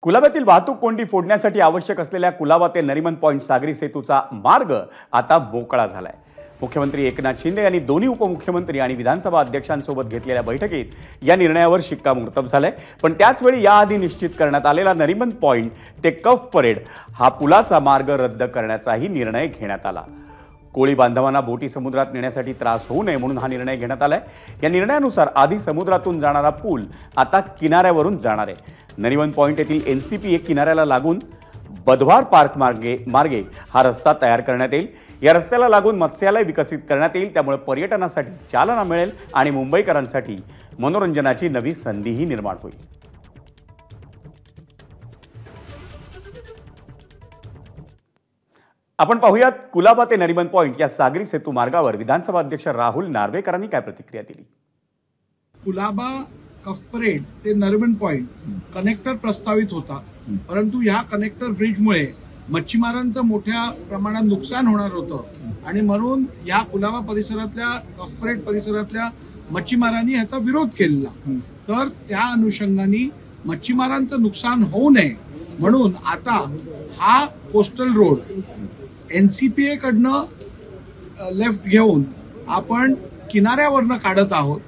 कुलाब्यातील वाहतूक कोंडी फोडण्यासाठी आवश्यक असलेल्या कुलाबा ते नरिमन पॉइंट सागरी सेतूचा मार्ग आता मोकळा झालाय। मुख्यमंत्री एकनाथ शिंदे यांनी दोन्ही उपमुख्यमंत्री आणि विधानसभा अध्यक्षांसोबत घेतलेल्या बैठकीत या निर्णयावर शिक्कामोर्तब झालंय। पण त्याच वेळी याआधी निश्चित करण्यात आलेला नरिमन पॉइंट ते कफ परेड हा पुलाचा मार्ग रद्द करण्याचाही निर्णय घेण्यात आला। कोळी बांधवांना बोटी समुद्रात नेण्यासाठी त्रास होऊ नये म्हणून हा निर्णय घेण्यात आलाय। या निर्णयानुसार आधी समुद्रातून जाणारा पूल आता किनाऱ्यावरून जाणार आहे। नरिमन पॉइंट येथील एनसीपी एक किनाऱ्याला लागून बधवार पार्क मार्गे हा रस्ता तयार करण्यात येईल। या रस्त्याला लागून मत्स्यालय विकसित करण्यात येईल, त्यामुळे पर्यटनासाठी चालना मिळेल आणि मुंबईकरांसाठी मनोरंजनाची नवी संधीही निर्माण होईल। आपण पाहूयात कुलाबा ते नरिमन पॉइंट या सागरी सेतू मार्गावर विधानसभा अध्यक्ष राहुल नार्वेकरांनी काय प्रतिक्रिया दिली। कुलाबा कफ परेड ते नरिमन पॉइंट कनेक्टर प्रस्तावित होता, परंतु ह्या कनेक्टर ब्रिजमुळे मच्छीमारांचं मोठ्या प्रमाणात नुकसान होणार होतं आणि म्हणून या कुलाबा परिसरातल्या कफ परेड परिसरातल्या मच्छीमारांनी ह्याचा विरोध केलेला। तर त्या अनुषंगाने मच्छीमारांचं नुकसान होऊ नये म्हणून आता हा कोस्टल रोड एनसीपीए कडनं लेफ्ट घेऊन आपण किनाऱ्यावरनं काढत आहोत,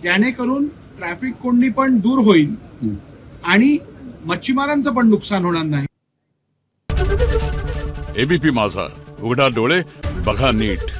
जेणेकरून ट्रॅफिक कोंडी पण दूर होईल आणि मच्छीमारांचं पण नुकसान होणार नाही। एबीपी माझा, उघडा डोळे बघा नीट।